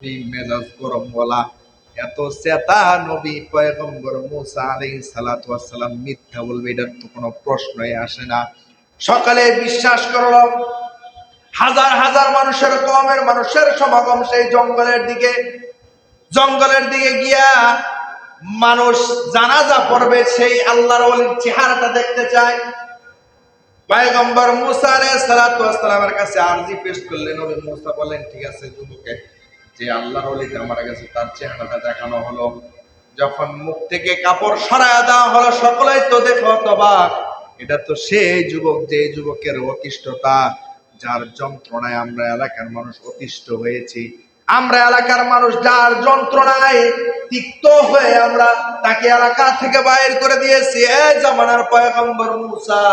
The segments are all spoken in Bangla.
মেজাজ গরম বলা, এত চেতা নবী পয়গম্বর মুসা আলাইহিস সালাতু ওয়াস সালাম মিথ্যা বলবে, এটার তো কোনো প্রশ্নই আসে না। সকালে বিশ্বাস করলো, হাজার হাজার মানুষের কওমের মানুষের সমাগম সেই জঙ্গলের দিকে গিয়া মানুষ জানাজা পড়বে, সেই আল্লাহর ওলির চেহারাটা দেখতে চায়। পয়গম্বর মুসা আলাইহিস সালাতু ওয়াস সালামের কাছে আরজি পেশ করলেন। নবী মুসা বলেন, ঠিক আছে, যুবকে যে আল্লাহর ওলিকে আমার কাছে তার চেহারাটা দেখানো হলো। যখন মুখ থেকে কাপড় সরায়া দেওয়া হলো, সকলেই তো দেখো অবাক। এটা তো সেই যুবক, যে যুবকের অতিষ্ঠতা, যার যন্ত্রণায় আমরা এলাকার মানুষ অতিষ্ঠ হয়েছি। আমরা এলাকার মানুষ যার যন্ত্রণায় তিক্ত হয়ে আমরা তাকে এলাকা থেকে বাইর করে দিয়েছি। এই জামানার পয়গম্বর মুসা,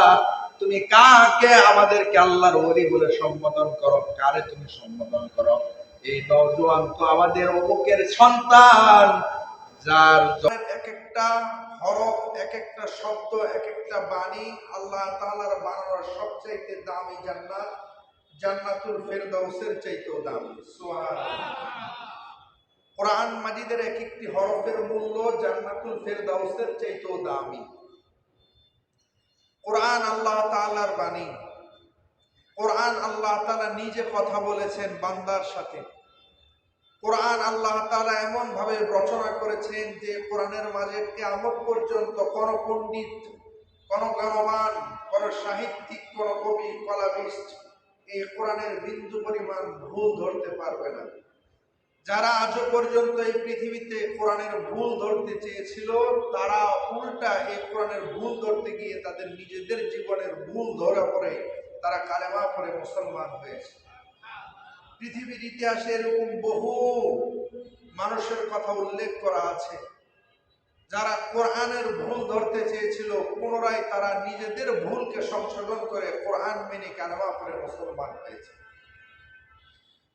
তুমি কাকে আমাদেরকে আল্লাহর ওলি বলে সম্বোধন করো? কারে তুমি সম্বোধন করো? এই নওজোয়ান তো আমাদের অমুকের সন্তান, যার এক একটা হরফ, এক একটা শব্দ, এক একটা বাণী আল্লাহ তাআলার বানানোর সবচাইতে দামি জান্নাত জান্নাতুল ফেরদাউসের চাইতেও দামি। সুবহানাল্লাহ। কোরআন মাজিদের এক একটি হরফের মূল্য জান্নাতুল ফেরদাউসের চাইতেও দামি। কোরআন আল্লাহ তাআলার বাণী। কোরআন আল্লাহ তাআলা নিজে কথা বলেছেন বান্দার সাথে। কোরআন আল্লাহ তাআলা এমন ভাবে রচনা করেছেন যে কোরআনের মাঝে কিয়ামত পর্যন্ত কোন পণ্ডিত, কোন জ্ঞানবান, কোন সাহিত্যিক, কোন কবি, কলামিস্ট এই কোরআনের বিন্দু পরিমাণ ভুল ধরতে পারবে না। যারা আজও পর্যন্ত এই পৃথিবীতে কোরআনের ভুল ধরতে চেয়েছিল, তারা উল্টা এই কোরআনের ভুল ধরতে গিয়ে তাদের নিজেদের জীবনের ভুল ধরা পড়ে তারা কালেমা পড়ে মুসলমান হয়েছে। পৃথিবীর ইতিহাসে এরকম বহু মানুষের কথা উল্লেখ করা আছে, যারা কোরআনের ভুল ধরতে চেয়েছিল, পুনরায় তারা নিজেদের ভুলকে সংশোধন করে কোরআন মেনে কালেমা পড়ে মুসলমান হয়েছে।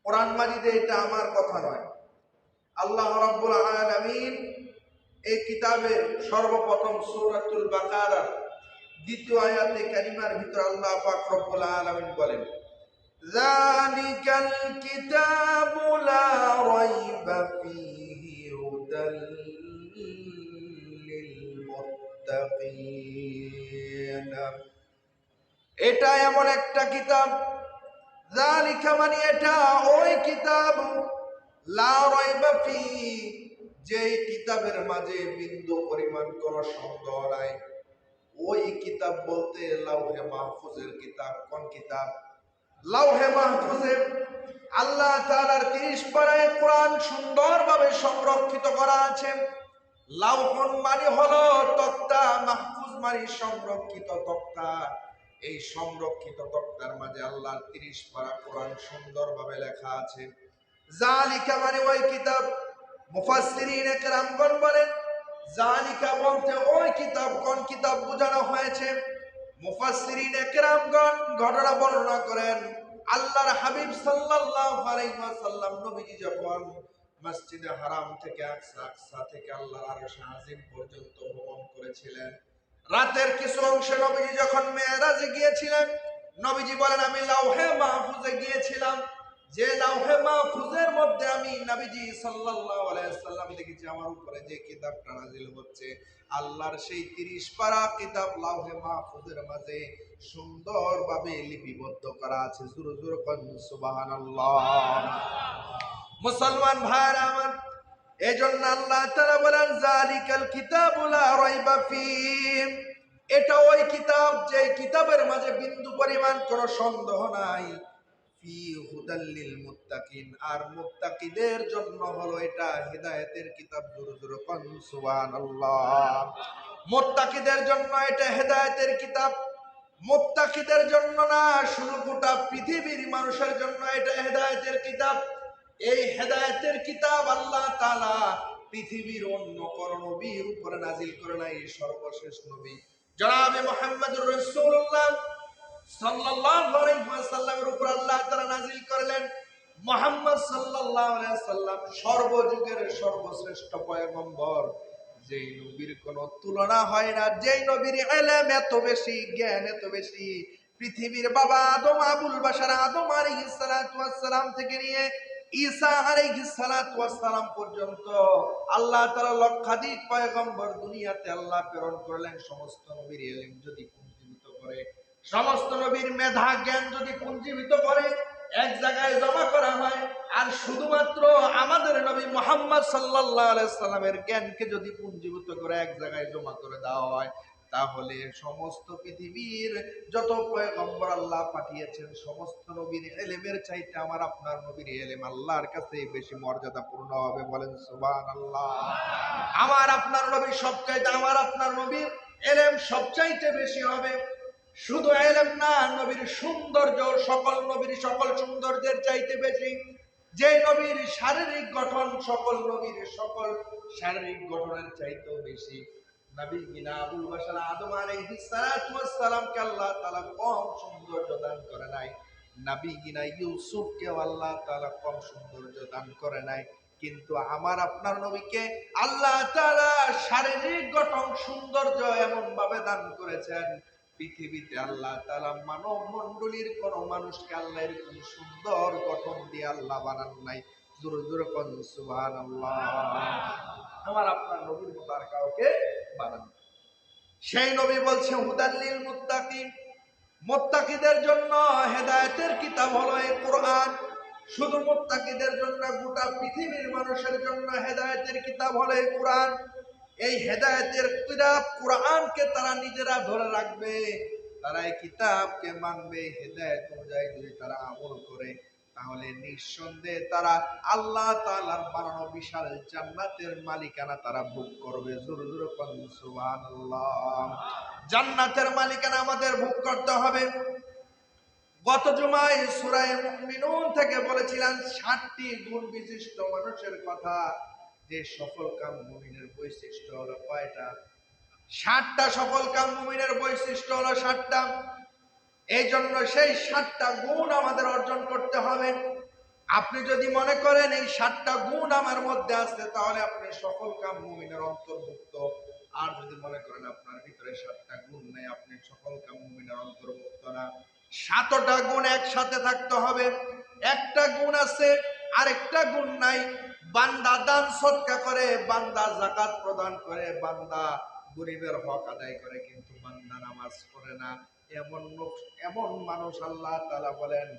কোরআন মাজিদে এটা আমার কথা নয়, আল্লাহ রাব্বুল আলামিন এই কিতাবের সর্বপ্রথম সূরাতুল বাকারার দ্বিতীয় আয়াতে কারিমার ভিতর আল্লাহ পাক রব্বুল আলামিন বলেন, যালিকাল কিতাবু লা রাইবা ফীহি হুদাল লিল মুত্তাকিন। এটা এমন একটা কিতাব, যালিকা মানে এটা ওই কিতাব, লা রাইবা ফীহি যে কিতাবের মাঝে বিন্দু পরিমাণ কোন সন্দেহ নাই। ওই কিতাব বলতে লাউহে মাহফুজের কিতাব। কোন কিতাব? লাউহে মাহফুজে আল্লাহ তাআলার 30 পারায় কোরআন সুন্দরভাবে সংরক্ষিত করা আছে। লাউহুন মানে হলো তক্তা, মাহফুজ মানে সংরক্ষিত তক্তা। এই সংরক্ষিত তক্তার মাঝে আল্লাহর 30 পারা কোরআন সুন্দরভাবে লেখা আছে। যালিকা মানে ওই কিতাব। মুফাসসিরিনে কেরামগণ বলেন, যালিকা বলতে ওই কিতাব, কোন কিতাব বোঝানো হয়েছে? মুফাসসিরিনে কেরামগণ ঘটনা বর্ণনা করেন, আল্লাহর হাবিব সাল্লাল্লাহু আলাইহি ওয়াসাল্লাম নবীজি যখন মসজিদে হারাম থেকে আকসা থেকে আল্লাহর আরশ আজিম পর্যন্ত ভ্রমণ করেছিলেন, রাতের কিছু অংশে নবীজি যখন মেরাজে গিয়েছিলেন, নবীজি বলেন, আমি লাউহে মাহফুজে গিয়েছিলাম। যে লাউহে মাহফুজের মধ্যে আমি নবীজি সাল্লাল্লাহু আলাইহি ওয়াসাল্লাম দেখেছি আমার উপরে যে কিতাবটা নাযিল হচ্ছে, আল্লাহর সেই 30 পারা কিতাব লাউহে মাহফুজের মাঝে সুন্দরভাবে লিপিবদ্ধ করা আছে। জোরে জোরে কোন সুবহানাল্লাহ। মুসলমান ভাইরা আমার, এজন্য আল্লাহ তাআলা বলেন, যালিকাল কিতাবু লা রাইবা ফীহি, এটা ওই কিতাব যে কিতাবের মাঝে বিন্দু পরিমাণ কোনো সন্দেহ নাই। ফি হুদাল লিল মুত্তাকিন, আর মুত্তাকিদের জন্য হলো এটা হেদায়েতের কিতাব। জোরে জোরে কোন সুবহানাল্লাহ। মুত্তাকিদের জন্য এটা হেদায়েতের কিতাব। মুত্তাকিদের জন্য না, শুধু গোটা পৃথিবীর মানুষের জন্য এটা হেদায়েতের কিতাব। এই হেদায়েতের কিতাব আল্লাহ তাআলা পৃথিবীর অন্য কোন নবীর উপরে নাযিল করে নাই। সর্বশেষ নবী জনাবে মুহাম্মদুর রাসূলুল্লাহ সাল্লাল্লাহু আলাইহি ওয়াসাল্লামের উপর আল্লাহ তাআলা নাযিল করলেন। মুহাম্মদ সাল্লাল্লাহু আলাইহি ওয়াসাল্লাম সর্বযুগের সর্বশ্রেষ্ঠ পয়গম্বর, যেই নবীর কোনো তুলনা হয় না, যেই নবীর ইলম এত বেশি, জ্ঞান এত বেশি, পৃথিবীর বাবা আদম, আবুল বাশার আদম আলাইহিস সালাতু ওয়াস সালাম থেকে নিয়ে ঈসা আলাইহিস সালাতু ওয়াস সালাম পর্যন্ত আল্লাহ তাআলা লক্ষাধিক পয়গম্বর দুনিয়াতে আল্লাহ প্রেরণ করলেন। সমস্ত নবীর ইলম যদি পুঞ্জীভূত করে, সমস্ত নবীর মেধা জ্ঞান যদি পুঞ্জীভূত করে এক জায়গায় জমা করা হয়, আর শুধুমাত্র আমাদের নবী মুহাম্মদ সাল্লাল্লাহু আলাইহি সাল্লামের জ্ঞানকে যদি পুঞ্জীভূত করে এক জায়গায় জমা করে দেওয়া হয়, তাহলে সমস্ত পৃথিবীর যত পয়গম্বর আল্লাহ পাঠিয়েছেন সমস্ত নবীর ইলমের চাইতে আমার আপনার নবীর ইলম আল্লাহর কাছে বেশি মর্যাদাপূর্ণ হবে। বলেন সুবহানাল্লাহ। আমার আপনার নবী সবচাইতে, আমার আপনার নবীর ইলম সবচাইতে বেশি হবে। শুধু ইলম না, নবীর সৌন্দর্য সকল নবীর সকল সৌন্দর্যের চাইতে বেশি। যে নবীর শারীরিক গঠন সকল নবীর সকল শারীরিক গঠনের চাইতেও বেশি। নবী গিনা আবুল বাশার আদম আলাইহিস সালাতু ওয়াস সালামকে আল্লাহ তাআলা কম সৌন্দর্য দান করে নাই। নবী গিনা ইউসুফকে আল্লাহ তাআলা কম সৌন্দর্য দান করে নাই। কিন্তু আমার আপনার নবীকে আল্লাহ তাআলা শারীরিক গঠন সৌন্দর্য এমন ভাবে দান করেছেন, পৃথিবীতে আল্লাহ তাআলা মানব মণ্ডলীর কোন মানুষকে আল্লাহ এরকম সুন্দর গঠন দিয়ে আল্লাহ বানান নাই। জোরে জোরে কোন সুবহানাল্লাহ। আমার আপনার নবীর মতো আর কাউকে বানান। সেই নবী বলছে হুদাল্লিল মুত্তাকিন, মুত্তাকিদের জন্য হেদায়েতের কিতাব হলো এই কোরআন। শুধু মুত্তাকিদের জন্য, গোটা পৃথিবীর মানুষের জন্য হেদায়েতের কিতাব হলো এই কোরআন। এই হেদায়েতের কিতাব কোরআনকে তারা নিজেরা ধরে রাখবে, তারা এই কিতাবকে মানবে, হেদায়েত অনুযায়ী যদি তারা আমল করে, তাহলে নিঃসন্দেহে তারা আল্লাহ তাআলার বানানো বিশাল জান্নাতের মালিকানা তারা ভোগ করবে। জোরে জোরে বলেন সুবহানাল্লাহ। জান্নাতের মালিকানা আমাদের ভোগ করতে হবে। গত জুমায় সূরা মুমিনুন থেকে বলেছিলাম 60টি গুণ বিশিষ্ট মানুষের কথা, যে সফলকাম মুমিনের বৈশিষ্ট্য হলো কয়টা? 60টা সফলকাম মুমিনের বৈশিষ্ট্য হলো 60টা। এই জন্য সেই 60টা গুণ আমাদের অর্জন করতে হবে। আপনি যদি মনে করেন এই 60টা গুণ আমার মধ্যে আছে, তাহলে আপনি সফলকাম মুমিনের অন্তর্ভুক্ত। আর যদি মনে করেন আপনার ভিতরে 60টা গুণ নেই, আপনি সফলকাম মুমিনের অন্তর্ভুক্ত না। 7টা গুণ একসাথে থাকতে হবে। একটা গুণ আছে, আরেকটা গুণ নাই। বান্দা দান সদকা করে, বান্দা যাকাত প্রদান করে, বান্দা গরিবের হক আদায় করে, কিন্তু বান্দা নামাজ পড়ে না। এমন মানুষ আল্লাহ তাআলা বলেন,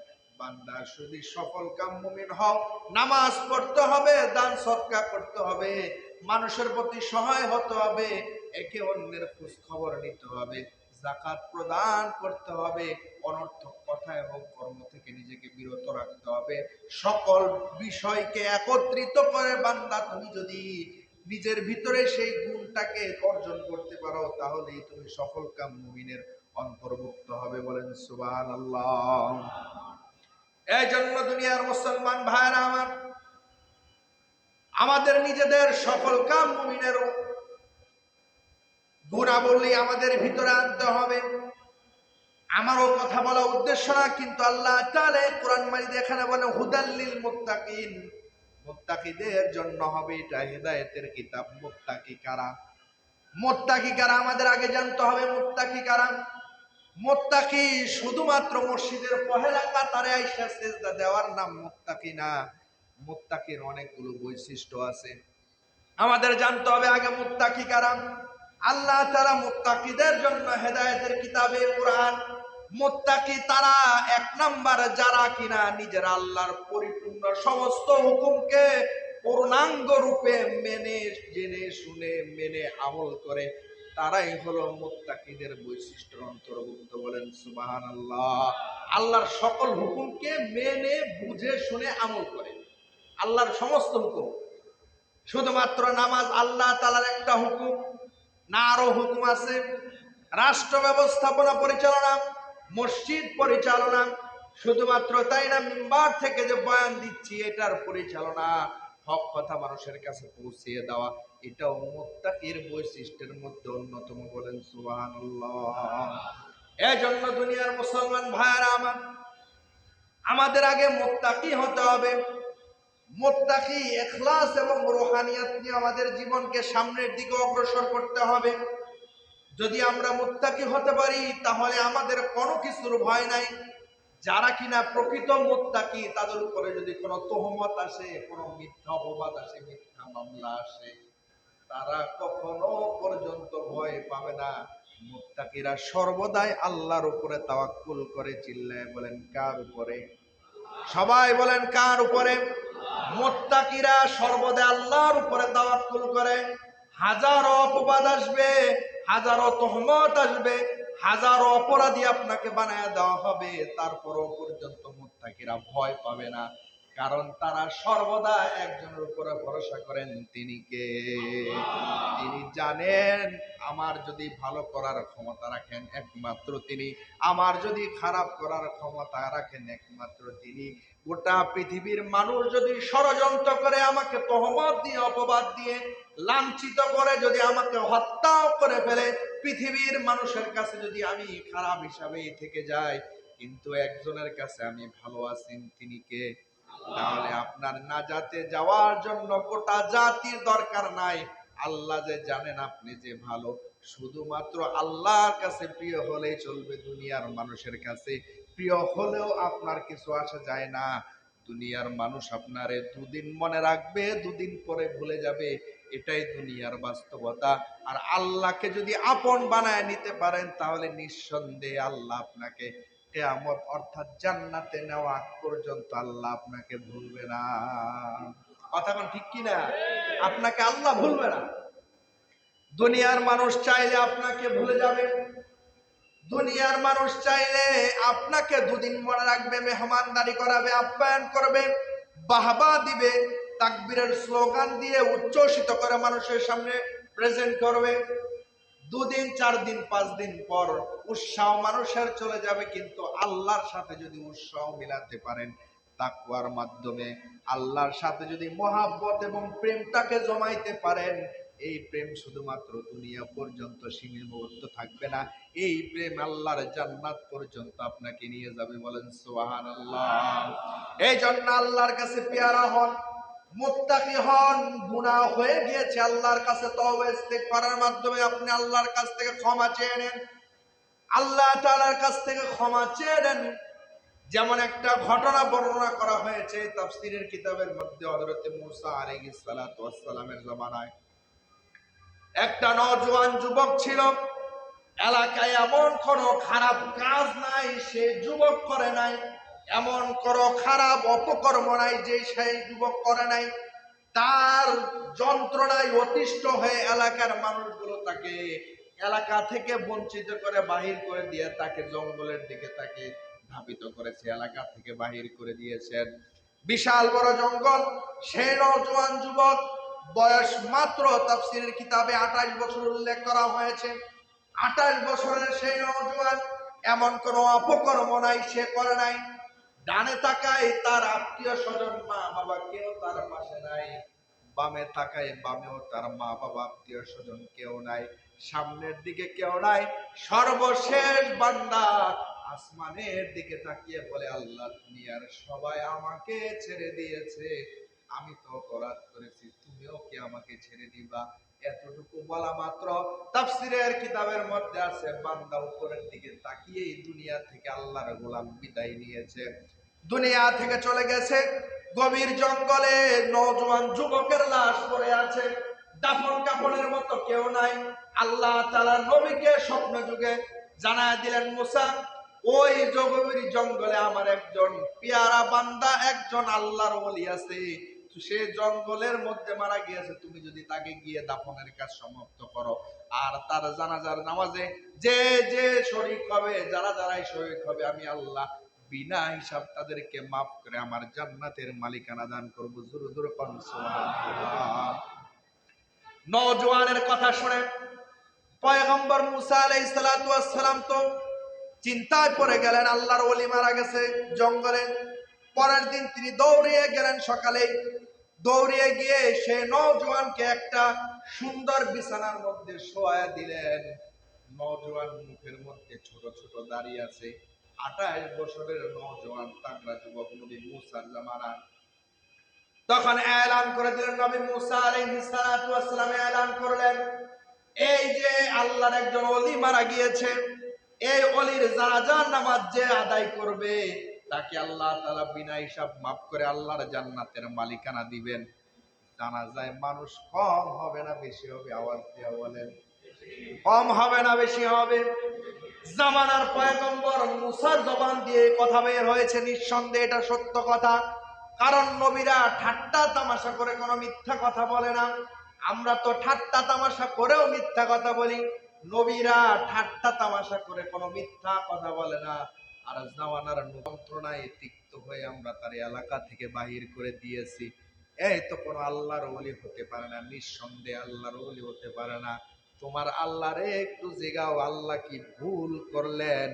বান্দা যদি সফলকাম মুমিন হও, নামাজ পড়তে হবে, দান সদকা করতে হবে, মানুষের প্রতি সহায় হতে হবে, একে অন্যের খোঁজ খবর নিতে হবে, যাকাত প্রদান করতে হবে, অনর্থক কথা এবং কর্ম থেকে নিজেকে বিরত রাখতে হবে। সকল বিষয়কে একত্রিত করে বান্দা তুমি যদি নিজের ভিতরে সেই গুণটাকে অর্জন করতে পারো, তাহলেই তুমি সফলকাম মুমিনের অন্তর্ভুক্ত হবে। বলেন সুবহানাল্লাহ। এই জন্য দুনিয়ার মুসলমান ভাইরা আমার, আমাদের নিজেদের সফলকাম মুমিনের গুণাবলী আমাদের ভিতরে আনতে হবে। আমারও কথা বলা উদ্দেশ্য না, কিন্তু আল্লাহ তাআলা কোরআন মাজিদে এখানে বলে হুদাল্লিল মুত্তাকিন, মুত্তাকিদের জন্য হবে এটা হেদায়েতের কিতাব। মুত্তাকি কারা? মুত্তাকি কারা আমাদের আগে জানতে হবে। মুত্তাকি কারা? মুত্তাকি শুধুমাত্র মসজিদের পহেলা কাতারে আইসা সেজদা দেওয়ার নাম মুত্তাকি না। মুত্তাকির অনেকগুলো বৈশিষ্ট্য আছে, আমাদের জানতে হবে আগে মুত্তাকি কারা। আল্লাহ তাআলা মুত্তাকিদের জন্য হেদায়েতের কিতাবে কোরআন, মুত্তাকি তারা এক নাম্বার যারা কিনা নিজেরা আল্লাহর পরিপূর্ণ সমস্ত হুকুমকে পূর্ণাঙ্গ রূপে মেনে জেনে শুনে মেনে আমল করে, তারাই হলো মুত্তাকিদের বৈশিষ্ট্যের অন্তর্ভুক্ত। বলেন সুবহানাল্লাহ। আল্লাহর সকল হুকুমকে মেনে বুঝে শুনে আমল করে, আল্লাহর সমস্ত হুকুম। শুধুমাত্র নামাজ আল্লাহ তাআলার একটা হুকুম না, আরো হুকুম আছে। রাষ্ট্র ব্যবস্থাপনা পরিচালনা, মসজিদ পরিচালনা, শুধুমাত্র তাই না মিম্বার থেকে যে বয়ান দিচ্ছি এটার পরিচালনা, হক কথা মানুষের কাছে পৌঁছিয়ে দেওয়া, এটাও মুত্তাকির বৈশিষ্ট্যের মধ্যে অন্যতম। বলেন সুবহানাল্লাহ। এজন্য দুনিয়ার মুসলমান ভাইরা আমার, আমাদের আগে মুত্তাকি হতে হবে। মুত্তাকি ইখলাস এবং রূহানিয়াত নিয়ে আমাদের জীবনকে সামনের দিকে অগ্রসর করতে হবে। যদি আমরা মুত্তাকি হতে পারি, তাহলে আমাদের কোনো কিছুর ভয় নাই। যারা কিনা প্রকৃত মুত্তাকি তাদের উপরে যদি কোনো তহমত আসে, কোনো মিথ্যা অপবাদ আসে, মিথ্যা মামলা আসে, তারা কখনো পর্যন্ত ভয় পাবে না। মুত্তাকিরা সর্বদাই আল্লাহর উপরে তাওয়াক্কুল করে। চিল্লায় বলেন কার উপরে? সবাই বলেন কার উপরে? মুত্তাকিরা সর্বদা আল্লাহর উপরে তাওয়াক্কুল করে। হাজারো অপবাদ আসবে, হাজারো তহমত আসবে, হাজারো অপরাধী আপনাকে বানায় দেওয়া হবে, তারপরও পর্যন্ত মুত্তাকিরা ভয় পাবে না। কারণ তারা সর্বদা একজনের উপরে ভরসা করেন। তিনি কে? তিনি জানেন আমার যদি ভালো করার ক্ষমতা রাখেন একমাত্র তিনি, আমার যদি খারাপ করার ক্ষমতা রাখেন একমাত্র তিনি। গোটা পৃথিবীর মানুষ যদি ষড়যন্ত্র করে আমাকে তহমত দিয়ে, অপবাদ দিয়ে লাঞ্ছিত করে, যদি আমাকে হত্যাও করে ফেলে, পৃথিবীর মানুষের কাছে যদি আমি খারাপ হিসাবেই থেকে যাই, কিন্তু একজনের কাছে আমি ভালো আছি। তিনি কে? তাহলে আপনার নাজাতে যাওয়ার জন্য গোটা জাতির দরকার নাই। আল্লাহ যে জানেন আপনি যে ভালো, শুধুমাত্র আল্লাহর কাছে প্রিয় হলেই চলবে। দুনিয়ার মানুষের কাছে প্রিয় হলেও আপনার কিছু আসা যায় না। দুনিয়ার মানুষ আপনারে দুদিন মনে রাখবে, দুদিন পরে ভুলে যাবে, এটাই দুনিয়ার বাস্তবতা। আর আল্লাহকে যদি আপন বানায় নিতে পারেন, তাহলে নিঃসন্দেহে আল্লাহ আপনাকে কিয়ামত অর্থাৎ জান্নাতে নেওয়া পর্যন্ত আল্লাহ আপনাকে ভুলবে না। কথা কোন ঠিক কি না? আপনাকে আল্লাহ ভুলবে না। দুনিয়ার মানুষ চাইলে আপনাকে ভুলে যাবে, দুনিয়ার মানুষ চাইলে আপনাকে দুদিন মনে রাখবে, মেহমানদারি করাবে, আপ্যায়ন করবে, বাহবা দিবে, তাকবীরের স্লোগান দিয়ে উচ্ছ্বসিত করে মানুষের সামনে প্রেজেন্ট করবে। দুদিন, 4 দিন, 5 দিন পর উৎসাহ মানুষের চলে যাবে। কিন্তু আল্লাহর সাথে যদি উৎসাহ মিলাতে পারেন তাকওয়ার মাধ্যমে, আল্লাহর সাথে যদি মহাব্বত এবং প্রেমটাকে জমাইতে পারেন, এই প্রেম শুধুমাত্র দুনিয়া পর্যন্ত সীমাবদ্ধ থাকবে না, এই প্রেম আল্লাহর জান্নাত পর্যন্ত আপনাকে নিয়ে যাবে। বলেন সুবহানাল্লাহ। এই জন্য আল্লাহর কাছে পেয়ারা হন, মুত্তাকি হন। গুনাহ হয়ে গিয়েছে, আল্লাহর কাছে তওবা ইস্তেগফারের মাধ্যমে আপনি আল্লাহর কাছ থেকে ক্ষমা চেয়ে নেন, আল্লাহ তাআলার কাছ থেকে ক্ষমা চেয়ে নেন। যেমন একটা ঘটনা বর্ণনা করা হয়েছে তাফসীরের কিতাবের মধ্যে, হযরত মূসা আলাইহিস সালাতু ওয়াস সালামের জামানায় একটা নওজোয়ান যুবক ছিল। এলাকায় এমন কোনো খারাপ কাজ নাই সে যুবক করে নাই, এমন কোনো খারাপ অপকর্ম নাই যে সেই যুবক করে নাই। তার যন্ত্রণায় অতিষ্ঠ হয়ে এলাকার মানুষগুলো তাকে এলাকা থেকে বঞ্চিত করে বাহির করে দিয়ে তাকে জঙ্গলের দিকে তাকে ধাবিত করেছে, এলাকা থেকে বাহির করে দিয়েছেন। বিশাল বড় জঙ্গল। সেই নওজোয়ান যুবক বয়স মাত্র তাফসীরের কিতাবে 28 বছর উল্লেখ করা হয়েছে। 28 বছরের সেই নওজোয়ান, এমন কোনো অপকর্ম নাই সে করে নাই। ডানে তাকায় তার আত্মীয় স্বজন, মা বাবা, কেউ তার পাশে নাই। বামে তাকায়, বামেও তার মা বাবা, আত্মীয় স্বজন কেউ নাই। সামনের দিকে কেউ নাই। সর্বশেষ বান্দা আসমানের দিকে তাকিয়ে বলে, আল্লাহ দুনিয়ার সবাই আমাকে ছেড়ে দিয়েছে, আমি তো অপরাধ করেছি, তুমিও কি আমাকে ছেড়ে দিবা? এতটুকু বলা মাত্র তাফসীরের কিতাবের মধ্যে আছে বান্দা উপরের দিকে তাকিয়েই দুনিয়া থেকে আল্লাহর গোলাম বিদায় নিয়েছে, দুনিয়া থেকে চলে গেছে। গভীর জঙ্গলে নওজোয়ান যুবকের লাশ পড়ে আছে, দাফন কাফনের মতো কেউ নাই। আল্লাহ তাআলা নবীকে স্বপ্ন যুগে জানায় দিলেন, মুসা, ওই গভীর জঙ্গলে আমার একজন পেয়ারা বান্দা, একজন আল্লাহর ওলি আছে, সে জঙ্গলের মধ্যে মারা গিয়েছে, তুমি যদি তাকে গিয়ে দাফনের কাজ সমাপ্ত করো, আর তার জানাজার নামাজে যে যে শরীক হবে, যারা যারাই শরীক হবে, আমি আল্লাহ বিনা হিসাব তাদেরকে মাফ করে আমার জান্নাতের মালিকানা দান করবো। জোরে জোরে কোন সুবহানাল্লাহ। নওজোয়ানের কথা শুনে পয়গম্বর মুসা আলাইহিস সালাতু ওয়াস সালাম তো চিন্তায় পড়ে গেলেন, আল্লাহর ওলি মারা গেছে জঙ্গলে। পরের দিন তিনি দৌড়িয়ে গেলেন, সকালে দৌড়িয়ে গিয়ে সেই নওজোয়ানকে একটা সুন্দর বিছানার মধ্যে শোয়ায়া দিলেন। নওজোয়ান মুখের মধ্যে ছোট ছোট দাড়ি আছে। 28 বছরের নওজোয়ান তাগড়া যুবক নবী মুসার জামানা। তখন এলান করে দিলেন, নবী মুসা আলাইহিস সালাতু ওয়াস সালাম এলান করলেন, এই যে আল্লাহর একজন ওলি মারা গিয়েছে, এই ওলির জানাজার নামাজ যে আদায় করবে, তাকে আল্লাহ তাআলা বিনা হিসাব মাফ করে আল্লাহর জান্নাতের মালিকানা দিবেন। জানা যায় মানুষ কম হবে না বেশি হবে? আওয়াজ দিয়ে বলেন, কম হবে না বেশি হবে? জামানার পয়গম্বর মুসার জবান দিয়ে কথা বের হয়েছে, নিঃসন্দেহে এটা সত্য কথা। কারণ নবীরা ঠাট্টা তামাশা করে কোনো মিথ্যা কথা বলে না। আমরা তো ঠাট্টা তামাশা করেও মিথ্যা কথা বলি, নবীরা ঠাট্টা তামাশা করে কোনো মিথ্যা কথা বলে না। আর জামানার যন্ত্রণায় তিক্ত হয়ে আমরা তার এলাকা থেকে বাহির করে দিয়েছি। এই তো কোনো আল্লাহর ওলি হতে পারে না, নিঃসন্দেহে আল্লাহর ওলি হতে পারে না। তোমার আল্লাহরে একটু জিগাও, আল্লাহ কি ভুল করলেন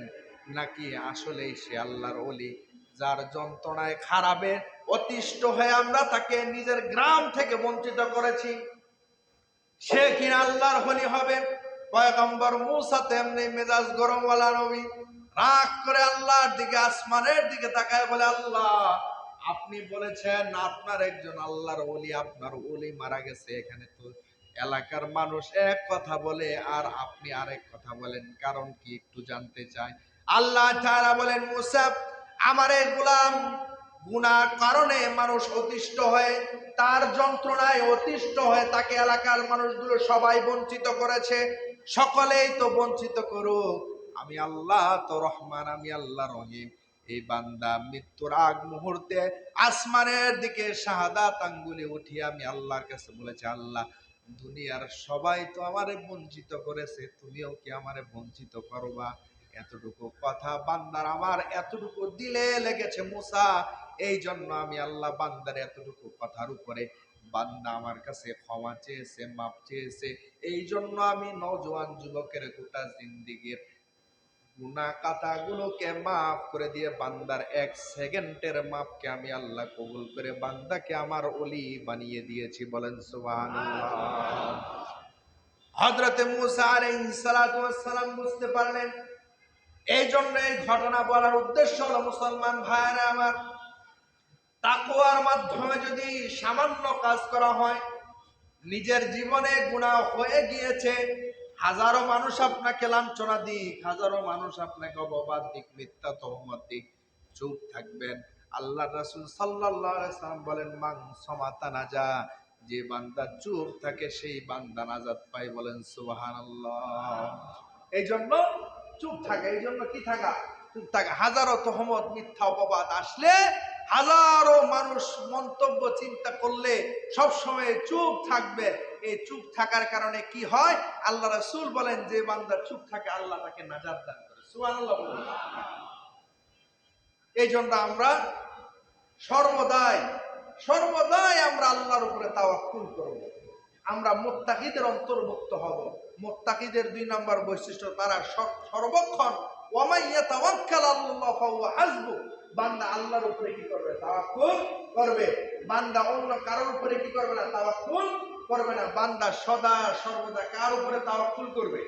নাকি আসলেই সে আল্লাহর ওলি? যার যন্ত্রণায় খারাপে অতিষ্ঠ হয়ে আমরা তাকে নিজের গ্রাম থেকে বঞ্চিত করেছি, সে কিনা আল্লাহর ওলি হবে? পয়গম্বর মূসা তেমনি মেজাজ গরমওয়ালা নবী, রাগ করে আল্লাহর দিকে, আসমানের দিকে তাকায় বলে, আল্লাহ আপনি বলেছেন আপনার একজন আল্লাহর ওলি, আপনার ওলি মারা গেছে, এখানে তো এলাকার মানুষ এক কথা বলে আর আপনি আরেক কথা বলেন, কারণ কি একটু জানতে চাই? আল্লাহ তাআলা বলেন, মূসা আমার এই গোলাম গুনার কারণে মানুষ অতিষ্ঠ হয়ে, তার যন্ত্রণায় অতিষ্ঠ হয়ে তাকে এলাকার মানুষগুলো সবাই বঞ্চিত করেছে। সকলেই তো বঞ্চিত করুক, আমি আল্লাহ তো রহমান, আমি আল্লাহ রহিম। এই বান্দা মৃত্যুর আগ মুহূর্তে আসমানের দিকে শাহাদাত আঙ্গুলে উঠিয়ে আমি আল্লাহর কাছে বলেছি, আল্লাহ দুনিয়ার সবাই তো আমারে বঞ্চিত করেছে, তুমিও কি আমারে বঞ্চিত করবা? এতটুকু কথা বান্দার আমার এতটুকু দিলে লেগেছে মূসা, এই জন্য আমি আল্লাহ বান্দার এতটুকু কথার উপরে বান্দা আমার কাছে ক্ষমা চেয়েছে, মাপ চেয়েছে। এই জন্য আমি নওজোয়ান যুবকের গোটা জিন্দিগির গুনাহ কাটাগুলোকে মাফ করে দিয়ে বান্দার 1 সেকেন্ডের মাপকে আমি আল্লাহ কবুল করে বান্দাকে আমার ওলি বানিয়ে দিয়েছি। বলেন সুবহানাল্লাহ। হযরতে মূসা আলাইহিস সালাতু ওয়াস সালাম বুঝতে পারলেন। এই জন্য এই ঘটনা বলার উদ্দেশ্য হলো, মুসলমান ভাইরা আমার, তাকওয়ার মাধ্যমে যদি সামান্য কাজ করা হয়, নিজের জীবনে গুনাহ হয়ে গিয়েছে, হাজারো মানুষ আপনাকে লাঞ্ছনা দিক, হাজারো মানুষ আপনাকে অপবাদ দিক, মিথ্যা তহমত দিক, চুপ থাকবেন। আল্লাহ রাসূল সাল্লাল্লাহু আলাইহি সাল্লাম বলেন, মান সামাতা নাজা, যে বান্দা চুপ থাকে সেই বান্দা নাজাত পায়। বলেন সুবহানাল্লাহ। এই জন্য চুপ থাকা, এই জন্য কি থাকা? চুপ থাকা। হাজারো তহমত মিথ্যা অপবাদ আসলে, হাজারো মানুষ মন্তব্য চিন্তা করলে সব সময় চুপ থাকবে। এই চুপ থাকার কারণে কি হয়? আল্লাহ রাসূল বলেন, যে বান্দা চুপ থাকে আল্লাহ তাকে নাজাত দান করে। সুবহানাল্লাহ বলেন। এই জন্য আমরা সর্বদাই আমরা আল্লাহর উপরে তাওয়াক্কুল করব। আমরা মুত্তাকিদের অন্তর্ভুক্ত হব। মুত্তাকিদের 2 নম্বর বৈশিষ্ট্য, তারা সর্বক্ষণ ওয়া ইয়াতাওয়াক্কাল আল্লাহ ফাহুয়া হাসবু, বান্দা আল্লাহর উপরে কি করবে? তাওয়াক্কুল করবে। বান্দা অন্য কারোর উপরে কি করবে না? তাওয়াক্কুল করবে না। বান্দা সদা সর্বদা কার উপরে তাওয়াক্কুল করবে?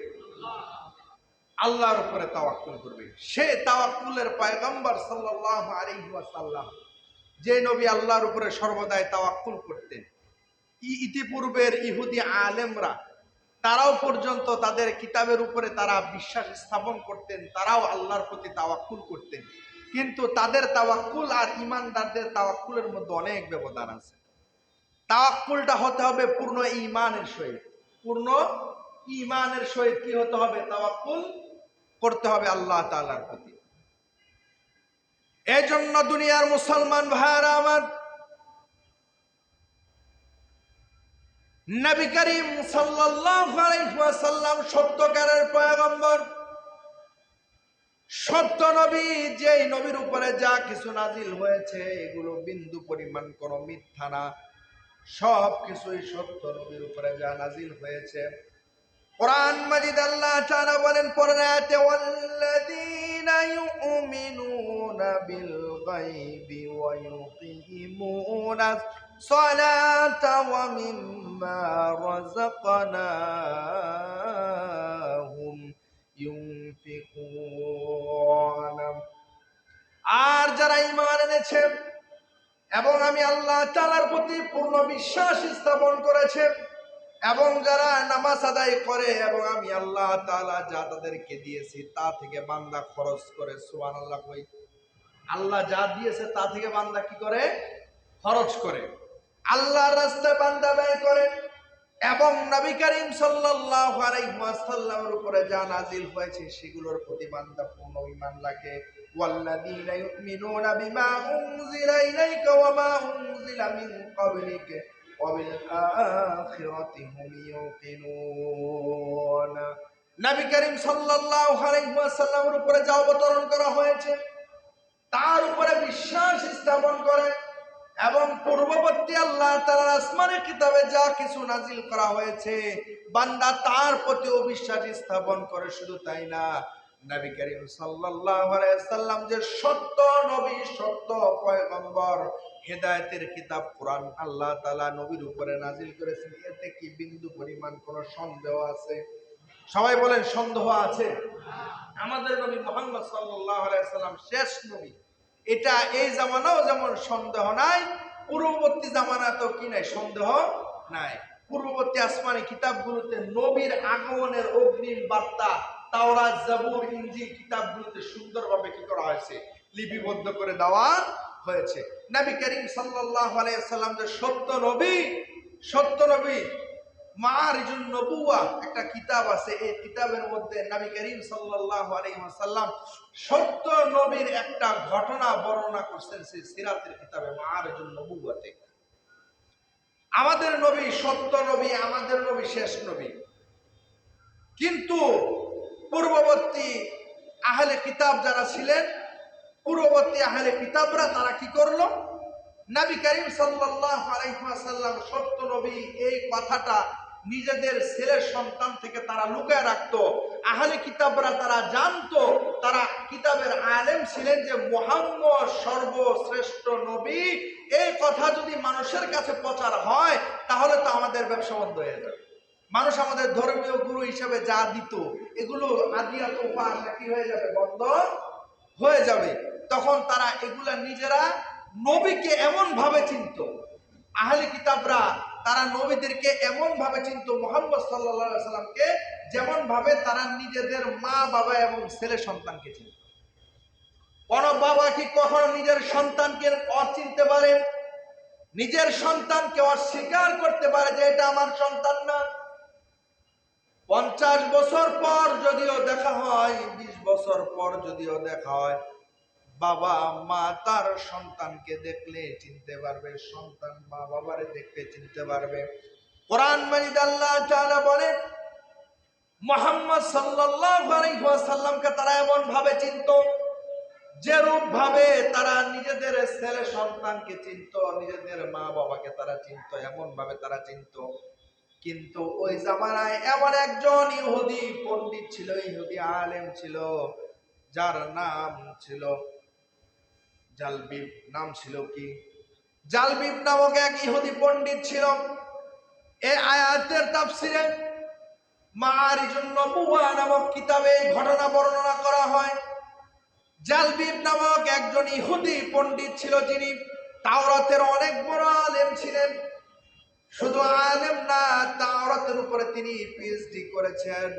আল্লাহর উপরে তাওয়াক্কুল করবে। সে তাওয়াক্কুলের পয়গম্বর সাল্লাল্লাহু আলাইহি ওয়াসাল্লাম, যে নবী আল্লাহর উপরে সর্বদাই তাওয়াক্কুল করতেন, ইতিপূর্বের ইহুদি আলেমরা তারাও পর্যন্ত তাদের কিতাবের উপরে তারা বিশ্বাস স্থাপন করতেন, তারাও আল্লাহর প্রতি তাওয়াক্কুল করতেন। কিন্তু তাদের তাওয়াক্কুল আর ঈমানদারদের তাওয়াক্কুলের মধ্যে অনেক ব্যবধান আছে। তাওয়াক্কুলটা হতে হবে পূর্ণ ঈমানের সহিত। পূর্ণ ঈমানের সহিত কি হতে হবে? তাওয়াক্কুল করতে হবে আল্লাহ তাআলার প্রতি। এই জন্য দুনিয়ার মুসলমান ভাইরা আমার, নবী করিম সাল্লাল্লাহু আলাইহি ওয়াসাল্লাম সত্যকারের পয়গম্বর, সত্য নবী। যেই নবীর উপরে যা কিছু নাজিল হয়েছে এগুলো বিন্দু পরিমাণ কোনো মিথ্যা না, সব কিছুই সত্য নবীর উপরে যা নাজিল হয়েছে। কোরআন মাজিদ আল্লাহ তাআলা বলেন পরের আয়াতে, ওয়াল্লাযীনা ইউমিনুনা বিল গায়বি ওয়া ইউকিমুনাস সালাতা ওয়া মিম্মা রাযাকনাহুম ইউনফিকুন। আর যারা ঈমান এনেছে এবং আমি আল্লাহ তাআলার প্রতি পূর্ণ বিশ্বাস স্থাপন করেছে এবং যারা নামাজ আদায় করে এবং আমি আল্লাহ তাআলা যা তাদেরকে দিয়েছি তা থেকে বান্দা খরচ করে, সুবহানাল্লাহ কই, আল্লাহ যা দিয়েছে তা থেকে বান্দা কি করে? খরচ করে, আল্লাহর রাস্তায় বান্দা ব্যয় করে। এবং নবী করিম সাল্লাল্লাহু আলাইহি ওয়াসাল্লামের উপরে যা নাজিল হয়েছে সেগুলোর প্রতি বান্দা পূর্ণ ঈমান রাখে। ওয়াল্লাযীনা ইউমিনুনা বিমা উনজিলা ইলাইকা ওয়া মা উনজিলা মিন ক্বাবলিকা ওয়া বিল আখিরাতি হুম ইউকিনুন। নবী করিম সাল্লাল্লাহু আলাইহি ওয়াসাল্লামের উপরে যা অবতরণ করা হয়েছে তার উপরে বিশ্বাস স্থাপন করে এবং পূর্ববর্তী আল্লাহ তাআলার আসমানি কিতাবে যা কিছু নাজিল করা হয়েছে বান্দা তার প্রতি বিশ্বাস স্থাপন করে। শুধু তাই না, নবী করিম সাল্লাল্লাহু আলাইহি ওয়াসাল্লাম যে সত্য নবী, সত্য পয়গম্বর, হেদায়েতের কিতাব কোরআন আল্লাহ তাআলা নবীর উপরে নাজিল করেছেন, এতে কি বিন্দু পরিমাণ কোনো সন্দেহ আছে? সবাই বলেন সন্দেহ আছে? আমাদের নবী মুহাম্মদ সাল্লাল্লাহু আলাইহি ওয়াসাল্লাম শেষ নবী, এটা এই জামানাও যেমন সন্দেহ নাই, পূর্ববর্তী জামানাতেও কি নাই? সন্দেহ নাই। পূর্ববর্তী আসমানি কিতাবগুলোতে নবীর আগমনের অগ্রিম বার্তা তাওরাত, জাবুর, ইনজিল কিতাবগুলোতে সুন্দরভাবে কি করা হয়েছে? লিপিবদ্ধ করে দেওয়া হয়েছে। নবী করিম সাল্লাল্লাহু আলাইহি ওয়াসাল্লাম যে সত্য নবী, সত্য নবী, মাআরিজুন নবুওয়া একটা কিতাব আছে, এই কিতাবের মধ্যে নবী করিম সাল্লাল্লাহু আলাইহি ওয়াসাল্লাম সত্য নবীর একটা ঘটনা বর্ণনা করছেন সেই সিরাতের কিতাবে মাআরিজুন নবুওয়াতে। আমাদের নবী সত্য নবী, আমাদের নবী শেষ নবী, কিন্তু পূর্ববর্তী আহলে কিতাব যারা ছিলেন, পূর্ববর্তী আহলে কিতাবরা তারা কি করলো? নবী করিম সাল্লাল্লাহু আলাইহি ওয়াসাল্লাম সত্য নবী এই কথাটা নিজেদের ছেলের সন্তান থেকে তারা লুকায় রাখতো। আহলে কিতাবরা তারা জানতো, তারা কিতাবের আলেম ছিলেন যে মুহাম্মদ সর্বশ্রেষ্ঠ নবী। এই কথা যদি মানুষের কাছে প্রচার হয় তাহলে তো আমাদের ব্যবসা বন্ধ হয়ে যাবে। মানুষ আমাদের ধর্মীয় গুরু হিসেবে যা দিত এগুলো আদিয়াত উপাস কি হয়ে যাবে? বন্ধ হয়ে যাবে। তখন তারা এগুলা নিজেরা নবীকে এমন ভাবে চিনত, আহলে কিতাবরা তারা নবীদেরকে এমন ভাবে চিনত, মুহাম্মদ সাল্লাল্লাহু আলাইহি ওয়াসাল্লামকে যেমন ভাবে তারা নিজেদের মা বাবা এবং ছেলে সন্তানকে চিনত। কোন বাবা কি কখনো নিজের সন্তানকে অচিনতে পারে? নিজের সন্তানকে অস্বীকার করতে পারে যে এটা আমার সন্তান না? 50 বছর পর যদিও দেখা হয়, 20 বছর পর যদিও দেখা হয়, বাবা মা তার সন্তানকে দেখলে চিনতে পারবে, সন্তান মা বাবারে দেখতে চিনতে পারবে। কোরআন মাজিদ আল্লাহ তাআলা বলেন মুহাম্মদ সাল্লাল্লাহু আলাইহি ওয়াসাল্লামকে তারা এমন ভাবে চিনতো যেরূপ ভাবে তারা নিজেদের ছেলে সন্তানকে চিনতো, নিজেদের মা বাবাকে তারা চিনতো, এমন ভাবে তারা চিনতো। কিন্তু ওই জামানায় এমন একজন ইহুদি পণ্ডিত ছিল, ইহুদি আলেম ছিল, যার নাম ছিল জালবিব। নাম ছিল কি? জালবিব নামক এক ইহুদি পণ্ডিত ছিল। এই আয়াতের তাফসিরে মাআরিজুন নবুওয়া নামক কিতাবে এই ঘটনা বর্ণনা করা হয়। জালবিব নামক একজন ইহুদি পণ্ডিত ছিল, যিনি তাওরাতের অনেক বড় আলেম ছিলেন। শুধু আলেম না, তাওরাতের উপরে তিনি পিএইচডি করেছেন।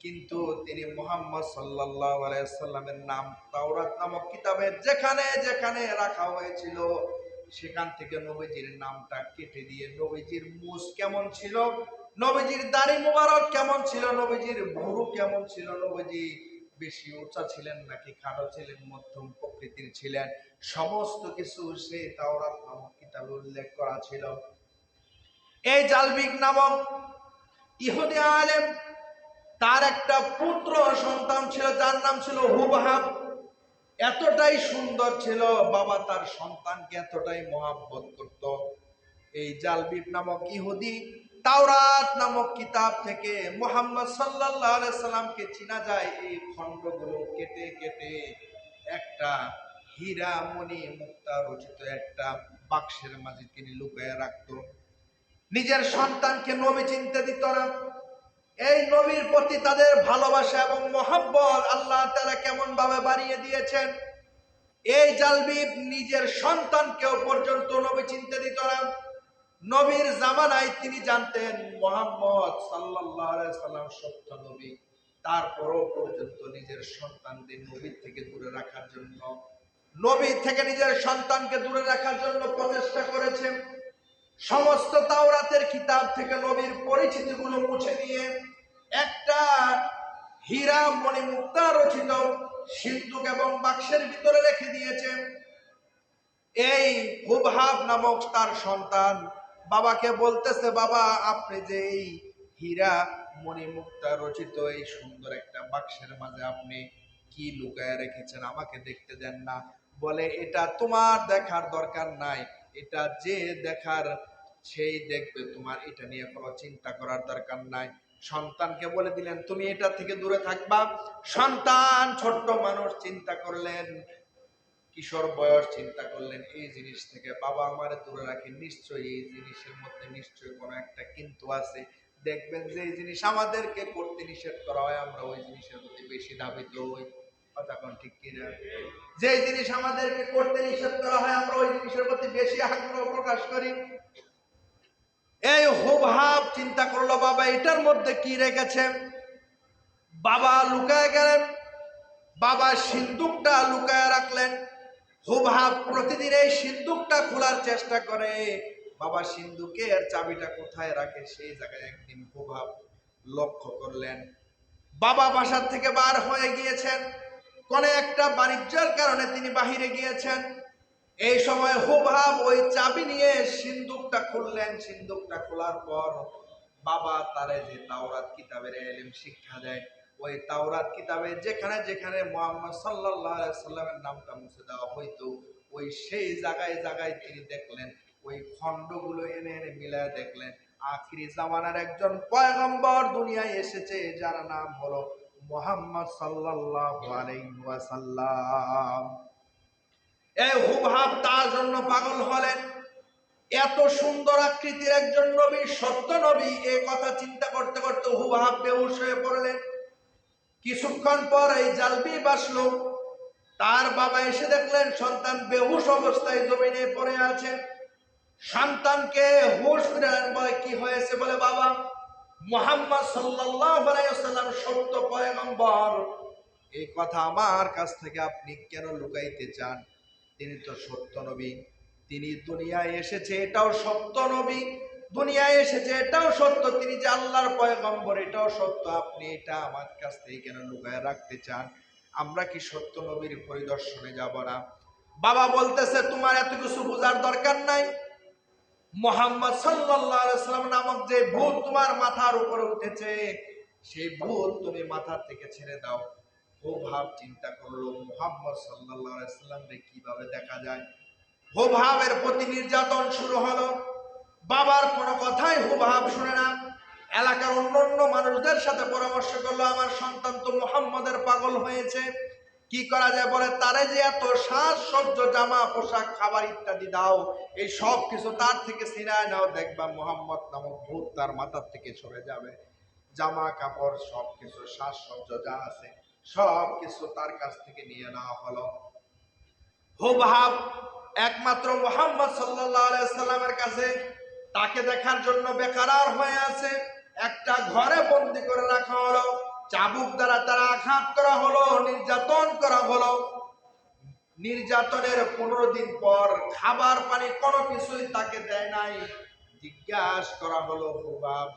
কিন্তু তিনি মুহাম্মদ সাল্লাল্লাহু আলাইহি ওয়াসাল্লামের নাম তাওরাত নামক কিতাবে যেখানে যেখানে রাখা হয়েছিল সেখান থেকে নবীজির নামটা কেটে দিয়ে নবীজির মুখ কেমন ছিল, নবীজির দাড়ি মোবারক কেমন ছিল, নবীজির ভুরু কেমন ছিল, নবীজি বেশি উঁচা ছিলেন নাকি খাটো ছিলেন, মধ্যম প্রকৃতির ছিলেন, সমস্ত কিছু সেই তাওরাত নামক কিতাবে উল্লেখ করা ছিল। এই জালবিব নামক ইহুদি আলেম, তার একটা পুত্র সন্তান ছিল যার নাম ছিল হুবহাব। এতটাই সুন্দর ছিল, বাবা তার সন্তানকে এতটাই মহাব্বত করত। এই জালবিব নামক ইহুদি তাওরাত নামক কিতাব থেকে মুহাম্মদ সাল্লাল্লাহু আলাইহি সাল্লামকে চিনা যায় এই খণ্ডগুলো কেটে কেটে একটা হীরা মণি মুক্তা রচিত একটা বাক্সের মাঝে তিনি লুকায় রাখত। নিজের সন্তানকে নবী চিনতে দিত না। এই নবীর প্রতি তাদের ভালোবাসা এবং মহব্বত আল্লাহ তাআলা কেমন ভাবে বাড়িয়ে দিয়েছেন। এই জালবিব নিজের সন্তানকেও পর্যন্ত নবী চিনতে দিত না। নবীর জামানায় তিনি জানতেন মুহাম্মদ সাল্লাল্লাহু আলাইহি সাল্লাম সত্য নবী, তারপরও পর্যন্ত নিজের সন্তানদের নবীর থেকে দূরে রাখার জন্য নবী থেকে নিজের সন্তানকে দূরে রাখার জন্য প্রচেষ্টা করেছে। সমস্ত তাওরাতের কিতাব থেকে নবীর পরিচিতিগুলো মুছে দিয়ে একটা হীরা মণিমুক্তা রচিত সিন্দুক এবং বাক্সের ভিতরে রেখে দিয়েছে। এই হুবহাব নামক তার সন্তান বাবাকে বলতেছে, বাবা আপনি যে এই হীরা মণিমুক্তা রচিত এই সুন্দর একটা বাক্সের মাঝে আপনি কি লুকায় রেখেছেন, আমাকে দেখতে দেন না। বলে, এটা তোমার দেখার দরকার নাই, এটা যে দেখার সেই দেখবে, তোমার এটা নিয়ে কোনো চিন্তা করার দরকার নাই। সন্তানকে বলে দিলেন তুমি এটা থেকে দূরে থাকবা। সন্তান ছোট্ট মানুষ চিন্তা করলেন, কিশোর বয়স চিন্তা করলেন এই জিনিস থেকে বাবা আমার দূরে রাখে, নিশ্চয়ই এই জিনিসের মধ্যে নিশ্চয়ই কোনো একটা কিন্তু আছে। দেখবেন যে এই জিনিস আমাদেরকে করতে নিষেধ করা হয় আমরা ওই জিনিসের প্রতি বেশি ধাবিত হই। কথা কোন ঠিক কিনা? যে জিনিস আমাদেরকে করতে নিষেধ করা হয় আমরা ওই জিনিসের প্রতি বেশি আগ্রহ প্রকাশ করি। এই হুবহাব চিন্তা করলো বাবা এটার মধ্যে কি রেখেছে। বাবা লুকায় গেলেন, বাবা সিন্দুকটা লুকায় রাখলেন। হুবহাব প্রতিদিন এই সিন্দুকটা খোলার চেষ্টা করে। বাবা সিন্দুকের চাবিটা কোথায় রাখে সেই জায়গায় একদিন হুবহাব লক্ষ্য করলেন। বাবা বাসার থেকে বার হয়ে গিয়েছেন, কোন একটা বাণিজ্যের কারণে তিনি বাহিরে গিয়েছেন। এই সময় হুবহাব ওই চাবি নিয়ে সিন্দুকটা খুললেন। সিন্দুকটা খোলার পর বাবা তারে যে তাওরাত কিতাবের ইলম শিক্ষা দেয়, ওই তাওরাত কিতাবে যেখানে যেখানে মুহাম্মদ সাল্লাল্লাহু আলাইহি সাল্লামের নামটা মুছে দেওয়া হইতো, ওই সেই জায়গায় জায়গায় তিনি দেখলেন, ওই খণ্ডগুলো এনে এনে মিলায় দেখলেন আখিরি জামানার একজন পয়গম্বর দুনিয়ায় এসেছে যার নাম হলো মুহাম্মদ সাল্লাল্লাহু আলাইহি ওয়াসাল্লাম। এই হুবহাব তার জন্য পাগল হলেন। এত সুন্দর আকৃতির একজন নবী, সত্য নবী, এই কথা চিন্তা করতে করতে হুবহাব বেহুশ হয়ে পড়লেন। কিছুক্ষণ পর এই জালবি বাসলো। তার বাবা এসে দেখলেন সন্তান বেহুশ অবস্থায় জমিনে পড়ে আছে। সন্তানকে হুশ ফিরালেন, বলে কি হয়েছে? বলে, বাবা মুহাম্মদ সাল্লাল্লাহু আলাইহি ওয়াসাল্লাম সত্য পয়গম্বর, এই কথা আমার কাছ থেকে আপনি কেন লুকাইতে চান? তিনি তো সত্য নবী, তিনি দুনিয়ায় এসেছে এটাও সত্য নবী, দুনিয়ায় এসেছে এটাও সত্য, তিনি যে আল্লাহর পয়গম্বর এটাও সত্য, আপনি এটা আমার কাছ থেকে কেন লুকায় রাখতে চান? আমরা কি সত্য নবীর পরিদর্শনে যাব না? বাবা বলতেছে তোমার এত কিছু বোঝার দরকার নাই। মুহাম্মদ সাল্লাল্লাহু আলাইহি সাল্লাম নামক যে ভূত তোমার মাথার উপরে উঠেছে, সেই ভূত তুমি মাথা থেকে ছেড়ে দাও। হুবহাব চিন্তা করলো মুহাম্মদ সাল্লাল্লাহু আলাইহি সাল্লামকে কিভাবে দেখা যায়। হুবহাবের প্রতি নির্যাতন শুরু হলো। বাবার কোনো কথাই হুবহাব শুনে না। এলাকার অন্যান্য মানুষদের সাথে পরামর্শ করলো, আমার সন্তান তো মুহাম্মদের পাগল হয়েছে, কি করা যায়? বলে, তারে যে এত সাজসজ্জ, জামা পোশাক, খাবার ইত্যাদি দাও, এই সব কিছু তার থেকে ছিনায় নাও, দেখবা মুহাম্মদ নামক ভূত তার মাথার থেকে সরে যাবে। জামা কাপড় সবকিছু, সাজসজ্জ যা আছে সব কিছু তার কাছ থেকে নিয়ে নেওয়া হলো। হুবহাব একমাত্র মুহাম্মদ সাল্লাল্লাহু আলাইহি সাল্লামের কাছে তাকে দেখার জন্য বেকরার হয়ে আছে। একটা ঘরে বন্দি করে রাখা হলো, চাবুক দ্বারা তারা আঘাত করা হলো, নির্যাতন করা হলো। নির্যাতনের 15 দিন পর খাবার পানি কোনো কিছুই তাকে দেয় নাই। জিজ্ঞাসা করা হলো, হুবহাব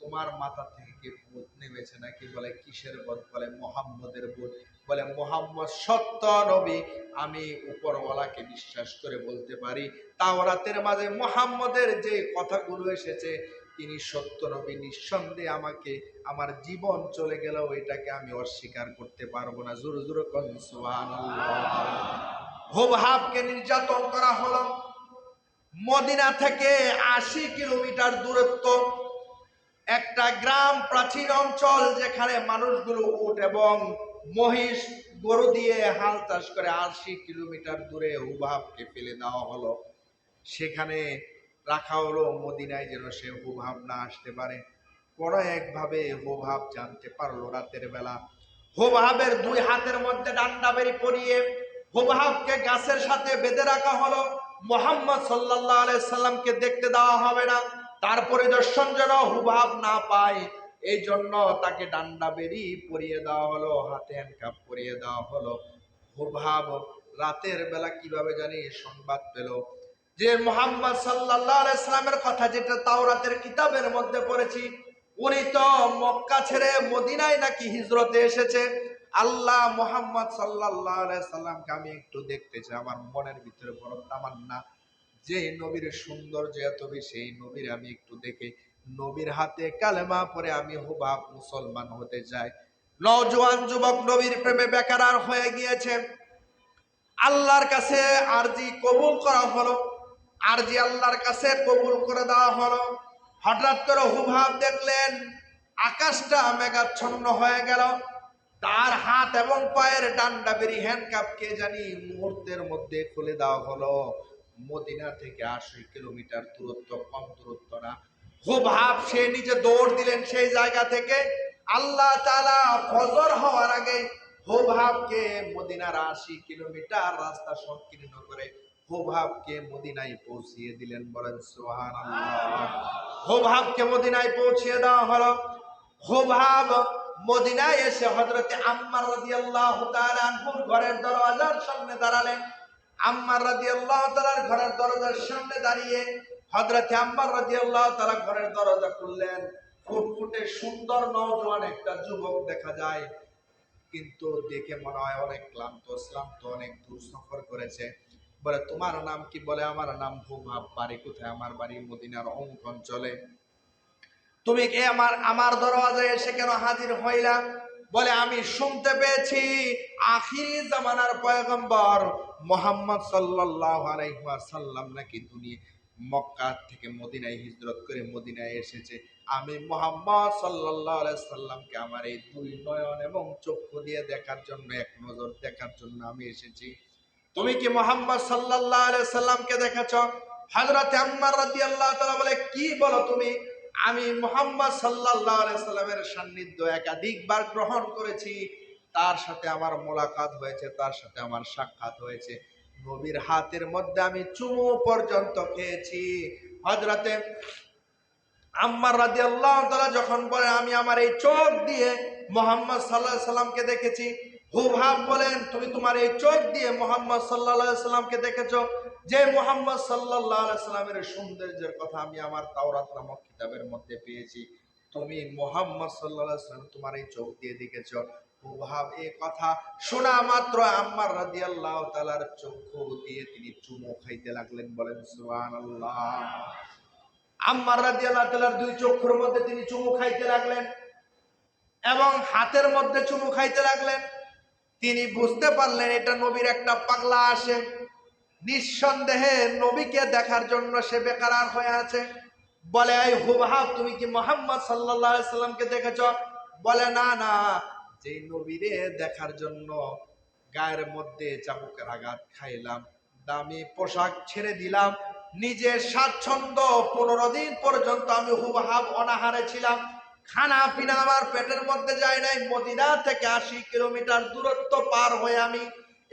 তোমার মাথা থেকে কি ভূত নেমেছে নাকি? বলে, কিসের ভূত? বলে, মুহাম্মদের ভূত। বলে, মুহাম্মদ সত্য নবী, আমি উপরওয়ালাকে বিশ্বাস করে বলতে পারি তাওরাতের মাঝে মুহাম্মদের যে কথাগুলো এসেছে তিনি সত্য নবী, নিঃসন্দেহে আমাকে আমার জীবন চলে গেলেও এটাকে আমি অস্বীকার করতে পারবো না। জোরে জোরে কোন সুবহানাল্লাহ। হুবহাবকে নির্যাতন করা হলো। মদিনা থেকে 80 কিলোমিটার দূরত্ব একটা গ্রাম, প্রাচীন অঞ্চল, যেখানে মানুষগুলো উট এবং মহিষ গরু দিয়ে হাল চাষ করে, 80 কিলোমিটার দূরে হুবহাবকে ফেলে দেওয়া হলো। সেখানে রাখা হলো মদিনায়, যেন সে হুবহাব না আসতে পারে। কোনো একভাবে হুবহাব জানতে পারলো রাতের বেলা। হুবহাবের 2 হাতের মধ্যে ডান্ডা বেরি পরিয়ে হুবহাবকে গাছের সাথে বেঁধে রাখা হলো। মুহাম্মদ সাল্লাল্লাহু আলাইহি সাল্লামকে দেখতে দেওয়া হবে না, তার পরিদর্শন যেন হুবহাব না পায়, এই জন্য তাকে ডান্ডা বেরি পরিয়ে দেওয়া হলো, হাতে হ্যান্ডকাপ পরিয়ে দেওয়া হলো। হুবহাব রাতের বেলা কিভাবে জানি সংবাদ পেল যে মুহাম্মদ সাল্লাল্লাহু আলাইহি সাল্লামের কথা যেটা তাওরাতের কিতাবের মধ্যে পড়েছি, উনি তো মক্কা ছেড়ে মদিনায় নাকি হিজরতে এসেছে। আল্লাহ মুহাম্মদ সাল্লাল্লাহু আলাইহি সাল্লামকে আমি একটু দেখতে চাই। আমার মনের ভিতরে বড় তামান্না যে নবীর সৌন্দর্য এত বেশি, এই নবীর আমি একটু দেখে নবীর হাতে কালেমা পরে আমি হুবহু মুসলমান হতে চাই। নওজোয়ান যুবক নবীর প্রেমে বেকারার হয়ে গিয়েছে। আল্লাহর কাছে আরজি কবুল করা হলো, আরজি আল্লাহর কাছে কবুল করে দেওয়া হলো। হঠাৎ করে হুবহু দেখলেন আকাশটা মেঘাচ্ছন্ন হয়ে গেল, তার হাত এবং পায়ের ডান্ডা বেরি হ্যান্ডকাপ কে জানি মুহূর্তের মধ্যে খুলে দেওয়া হলো। মদিনা থেকে 80 কিলোমিটার দূরত্ব, কম দূরত্ব না। হুবহু সে নিজে দৌড় দিলেন সেই জায়গা থেকে। আল্লাহ তাআলা ফজর হওয়ার আগে হুবহুকে মদিনার 80 কিলোমিটার রাস্তা সংকীর্ণ করে হুবহুকে মদিনায় পৌঁছিয়ে দিলেন। বলেন সুবহানাল্লাহ। হুবহুকে মদিনায় পৌঁছিয়ে দেওয়া হলো। হুবহু মদিনায় এসে হযরতে আম্মার রাদিয়াল্লাহু তাআলা আনহুর ঘরের দরওয়াজার সামনে দাঁড়ালেন। আম্মার রাদিয়াল্লাহু তাআলার ঘরের দরজার সামনে দাঁড়িয়ে হযরতে আম্মার রাদিয়াল্লাহু তাআলা ঘরের দরজা খুললেন। ফুটফুটে সুন্দর নওজোয়ান একটা যুবক দেখা যায়, কিন্তু দেখে মনে হয় অনেক ক্লান্ত শ্রান্ত, অনেক দূর সফর করেছে। বলে তোমার নাম কি? বলে আমার নাম হুবহু। বাড়ি কোথায়? আমার বাড়ি মদিনার অমুক অঞ্চলে। তুমি কে? আমার দরওয়াজায় এসে কেন হাজির হইলা? বলে আমি শুনতে পেয়েছি আখিরি জামানার পয়গম্বর মুহাম্মদ সাল্লাল্লাহু আলাইহি ওয়াসাল্লাম নাকি মক্কা থেকে মদিনায় হিজরত করে মদিনায় এসেছে। আমি মুহাম্মদ সাল্লাল্লাহু আলাইহি সাল্লামকে আমার এই দুই নয়ন এবং চক্ষু দিয়ে দেখার জন্য, এক নজর দেখার জন্য আমি এসেছি। তুমি কি মুহাম্মদ সাল্লাল্লাহু আলাইহি সাল্লামকে দেখেছো? হযরত আম্মার রাদিয়াল্লাহু তাআলা বলে কি বলো তুমি? আমি মুহাম্মদ সাল্লাল্লাহু আলাইহি সাল্লামের সান্নিধ্য একাধিকবার গ্রহণ করেছি, তার সাথে আমার মোলাকাত হয়েছে, তার সাথে আমার সাক্ষাৎ হয়েছে, নবীর হাতের মধ্যে আমি চুমু পর্যন্ত খেয়েছি। হযরতে আম্মার রাদিয়াল্লাহু তাআলা যখন বলে আমি আমার এই চোখ দিয়ে মুহাম্মদ সাল্লাল্লাহু আলাইহি সাল্লামকে দেখেছি, হুবহু বলেন তুমি তোমার এই চোখ দিয়ে মুহাম্মদ সাল্লাল্লাহু আলাইহি সাল্লামকে দেখেছো? যে মুহাম্মদ সাল্লাল্লাহু আলাইহি সাল্লামের সৌন্দর্যের কথা আমি আমার তাওরাত নামক কিতাবের মধ্যে পেয়েছি, তুমি মুহাম্মদ সাল্লাল্লাহু আলাইহি সাল্লাম তোমার এই চোখ দিয়ে দেখেছো। হুবহু এই কথা শোনা মাত্র আম্মার রাদিয়াল্লাহু তাআলার চক্ষু দিয়ে তিনি চুমু খাইতে লাগলেন। বলেন সুবহানাল্লাহ। আম্মার রাদিয়াল্লাহু তাআলার দুই চক্ষুর মধ্যে তিনি চুমু খাইতে লাগলেন এবং হাতের মধ্যে চুমু খাইতে লাগলেন। তিনি বুঝতে পারলেন এটা নবীর একটা পাগলা আসে, নিঃসন্দেহে নবীকে দেখার জন্য সে বেকারার হয়ে আছে। বলে এই হুবহু তুমি কি মুহাম্মদ সাল্লাল্লাহু আলাইহি সাল্লামকে দেখেছো? বলে না না, যে নবীরে দেখার জন্য গায়ের মধ্যে চাবুকের আঘাত খাইলাম, দামি পোশাক ছেড়ে দিলাম, নিজের স্বাচ্ছন্দ্য 15 দিন পর্যন্ত আমি হুবহু অনাহারে ছিলাম, খানা পিনা আমার পেটের মধ্যে যায় নাই। মদিনা থেকে 80 কিলোমিটার দূরত্ব পার হয়ে আমি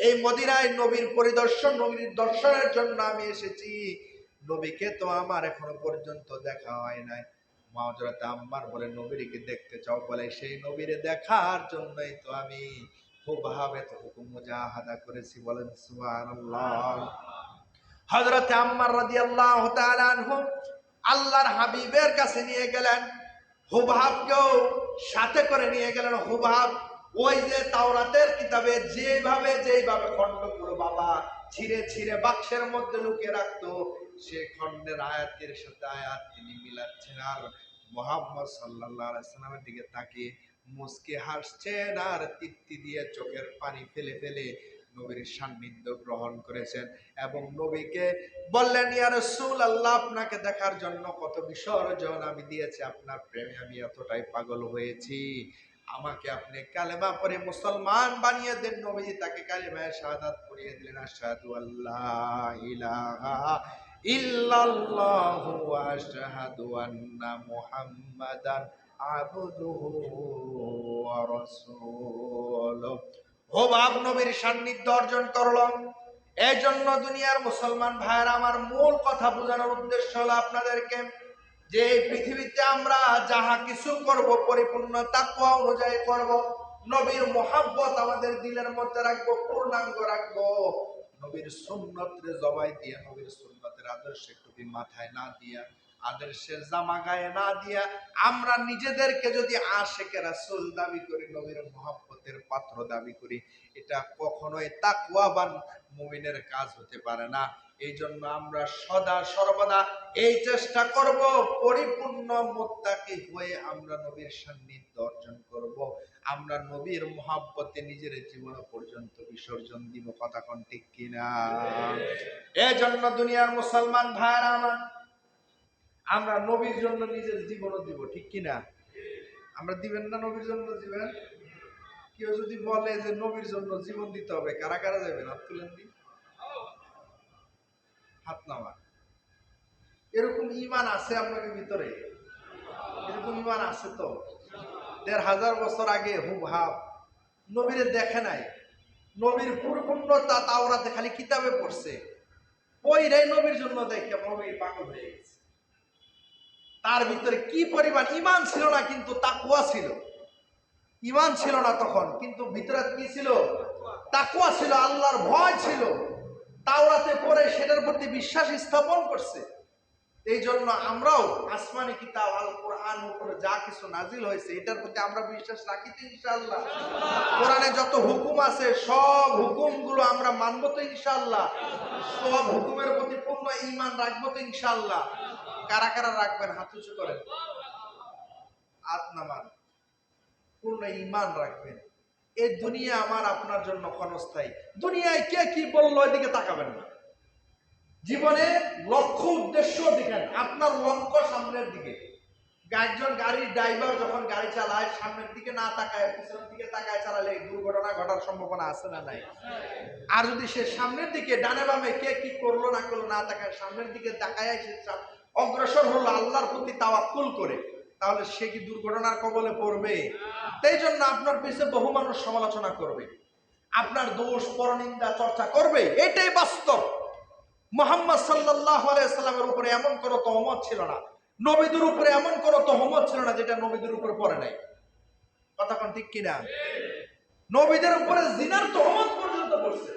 এই মদিনায় নবীর পরিদর্শন, নবীর দর্শনের জন্য আমি এসেছি। নবীকে তো আমার এখনো পর্যন্ত দেখা হয় নাই। হযরত আম্মার বলে নবীকে দেখতে চাও? বলে সেই নবীরে দেখার জন্যই তো আমি হুবহু এতটুকু মুজাহাদা করেছি। বলেন সুবহানাল্লাহ। হযরত আম্মার রাদিয়াল্লাহু তাআলা আনহু আল্লাহর হাবিবের কাছে নিয়ে গেলেন, হুবহুকেও সাথে করে নিয়ে গেলেন। হুবহু ওই যে তাওরাতের কিতাবে যেইভাবে খণ্ড করে বাবা ছিঁড়ে ছিঁড়ে বাক্সের মধ্যে লুকিয়ে রাখতো, সে খণ্ডের আয়াতের সাথে আয়াত তিনি মিলাচ্ছেন আর মুহাম্মদ সাল্লাল্লাহু আলাইহি সাল্লামের দিকে তাকিয়ে মুস্কি হাসছেন আর তৃপ্তি দিয়ে চোখের পানি ফেলে ফেলে নবীর সান্নিধ্য গ্রহণ করেছেন এবং নবীকে বললেন ইয়া রাসূলুল্লাহ, আপনাকে দেখার জন্য কত বিসর্জন আমি দিয়েছি, আপনার প্রেমে আমি এতটাই পাগল হয়েছি, আমাকে আপনি কালেমা পড়ে মুসলমান বানিয়ে দেন। নবী তাকে কালেমায়ে শাহাদাত পড়িয়ে দিলেন। আশহাদু আল্লা ইলাহা ইল্লাল্লাহু ওয়া আশহাদু আন্না মুহাম্মাদান আবদুহু ওয়া রাসূলুহু। হুবহু নবীর সান্নিধ্য অর্জন করল। এই জন্য দুনিয়ার মুসলমান ভাইয়েরা, আমার মূল কথা বোঝানোর উদ্দেশ্য হলো আপনাদেরকে যে এই পৃথিবীতে আমরা যাহা কিছু করব পরিপূর্ণ তাকওয়া অনুযায়ী করব, নবীর মুহাব্বত আমাদের দিলের মধ্যে রাখবো, পূর্ণাঙ্গ রাখবো। নবীর সুন্নতরে জবাই দিয়া, নবীর সুন্নতের আদর্শে টুপি মাথায় না দিয়া, আদর্শের জামা গায়ে না দিয়া আমরা নিজেদেরকে যদি আশিকে রাসূল দাবি করি, নবীর মহব্বতের পাত্র দাবি করি, এটা কখনোই তাকওয়াবান মুমিনের কাজ হতে পারে না। এই জন্য আমরা সদা সর্বদা এই চেষ্টা করব পরিপূর্ণ মুত্তাকি হয়ে আমরা নবীর সান্নিধ্য অর্জন করব। আমরা নবীর মহব্বতে নিজের জীবন পর্যন্ত বিসর্জন দিব। কথা কোন ঠিক কিনা? এই জন্য দুনিয়ার মুসলমান ভাইরা আমার, আমরা নবীর জন্য নিজের জীবনও দিব। ঠিক কিনা? আমরা দিবেন না? নবীর জন্য দিবেন। কেউ যদি বলে যে নবীর জন্য জীবন দিতে হবে, কারা কারা যাবেন? হাত তুলেন দি, হাত নামা। এরকম ইমান আছে আপনাদের ভিতরে? এরকম ইমান আছে তো? ১৫০০ বছর আগে হুবহাব নবীরে দেখে নাই, নবীর পূর্ণতা তাওরাতে খালি কিতাবে পড়ছে, ওইটাই নবীর জন্য দেখে নবী পাগল হয়ে গেছে। তার ভিতরে কি পরিমাণ ইমান ছিল না, কিন্তু তাকওয়া ছিল। ইমান ছিল না তখন, কিন্তু ভিতরে কি ছিল? তাকওয়া ছিল, আল্লাহর ভয় ছিল। তাওরাতে পড়ে সেটার প্রতি বিশ্বাস স্থাপন করছে। এই জন্য আমরাও আসমানি কিতাব আল কোরআন উপরে যা কিছু নাজিল হয়েছে এটার প্রতি আমরা বিশ্বাস রাখি তো ইনশাআল্লাহ। কোরআনে যত হুকুম আছে সব হুকুমগুলো আমরা মানবো তো ইনশাআল্লাহ। সব হুকুমের প্রতি পূর্ণ ঈমান রাখবো তো ইনশাআল্লাহ। কারা কারা রাখবেন? হাত উঁচু করেন, হাত নামান। পূর্ণ ঈমান রাখবেন। এই দুনিয়া আমার আপনার জন্য ক্ষণস্থায়ী। দুনিয়ায় কে কি বললো এদিকে তাকাবেন না। জীবনে লক্ষ্য উদ্দেশ্য দেখেন, আপনার লক্ষ্য সামনের দিকে। একজন গাড়ির ড্রাইভার যখন গাড়ি চালায় সামনের দিকে না তাকায় পিছনের দিকে তাকায় চালালে দুর্ঘটনা ঘটার সম্ভাবনা আছে না নাই? আর যদি সে সামনের দিকে ডানে বামে কে কি করলো না করলো না তাকায় সামনের দিকে তাকায় সে অগ্রসর হলো আল্লাহর প্রতি তাওয়াক্কুল করে, তাহলে সে কি দুর্ঘটনার কবলে পড়বে? সেই জন্য আপনার পিছনে বহু মানুষ সমালোচনা করবে, আপনার দোষ পরনিন্দা চর্চা করবে, এটাই বাস্তব। মুহাম্মদ সাল্লাল্লাহু আলাইহি সাল্লামের উপরে এমন কোনো তহমত ছিল না, নবীদের উপরে এমন কোনো তহমত ছিল না যেটা নবীদের উপরে পড়ে নাই। কথা কোন ঠিক কিনা? নবীদের উপরে জিনার তহমত পর্যন্ত পড়ছে,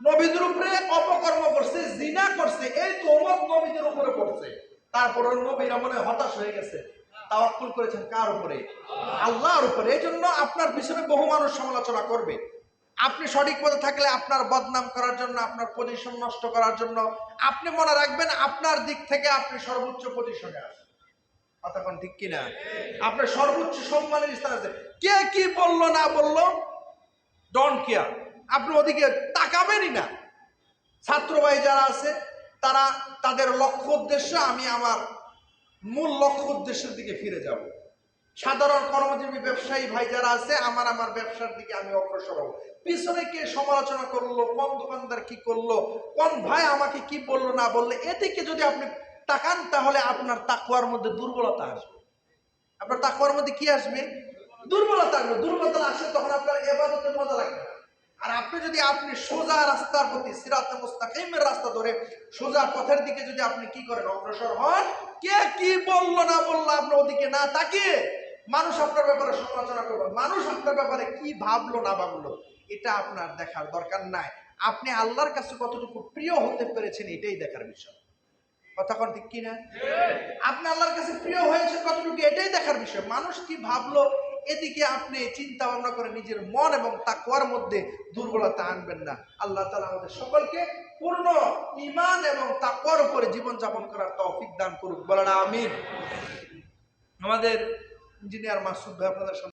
নবীদের উপরে অপকর্ম করছে, জিনা করছে, এই তহমত নবীদের উপরে পড়ছে। তারপরে নবীরা মনে হতাশ হয়ে গেছে, তাওয়াক্কুল করেছেন কার উপরে? আল্লাহর উপরে। এই জন্য আপনার পিছনে বহু মানুষ সমালোচনা করবে। আপনি সঠিক পথে থাকলে আপনার বদনাম করার জন্য, আপনার পজিশন নষ্ট করার জন্য, আপনি মনে রাখবেন আপনার দিক থেকে আপনি সর্বোচ্চ পজিশনে আছেন। কতক্ষণ ঠিক কিনা? আপনার সর্বোচ্চ সম্মানের স্থান আছে। কে কি বললো না বললো ডোন্ট কেয়ার, আপনি ওদিকে তাকাবেনই না। ছাত্র ভাই যারা আছে তারা তাদের লক্ষ্য উদ্দেশ্য, আমি আমার মূল লক্ষ্য উদ্দেশ্যের দিকে ফিরে যাব। সাধারণ কর্মজীবী ব্যবসায়ী ভাই যারা আছে আমার ব্যবসার দিকে আমি অগ্রসর হব। পিছনে কে সমালোচনা করলো, কোন দোকানদার কি করলো, কোন ভাই আমাকে কি বললো না বললে, এদিকে যদি আপনি তাকান তাহলে আপনার তাকওয়ার মধ্যে দুর্বলতা আসবে। আপনার তাকওয়ার মধ্যে কি আসবে? দুর্বলতা আসবে। দুর্বলতা আসে তখন আপনার ইবাদতে মজা লাগবে না। আর আপনি যদি সোজা রাস্তার প্রতি, সিরাতে মুস্তাকিমের রাস্তা ধরে সোজা পথের দিকে যদি আপনি কি করেন, অগ্রসর হন, কে কি বললো না বললো আপনি ওদিকে না তাকিয়ে মানুষ আপনার ব্যাপারে সমালোচনা করবে, মানুষ আপনার ব্যাপারে কি ভাবলো না ভাবলো এটা আপনার দেখার দরকার নাই। আপনি আল্লাহর কাছে কতটুকু প্রিয় হতে পেরেছেন এটাই দেখার বিষয়। কথা কোন ঠিক কিনা? আপনি আল্লাহর কাছে প্রিয় হয়েছে কতটুকু এটাই দেখার বিষয়। মানুষ কি ভাবলো এদিকে আপনি চিন্তা ভাবনা করে নিজের মন এবং তাকওয়ার মধ্যে দুর্বলতা আনবেন না। আল্লাহ তাআলা আমাদের সকলকে পূর্ণ ঈমান এবং তাকওয়ার উপরে জীবন যাপন করার তৌফিক দান করুক, বলেন আমিন। আমাদের ইঞ্জিনিয়ার মাসুদ ভাই আপনাদের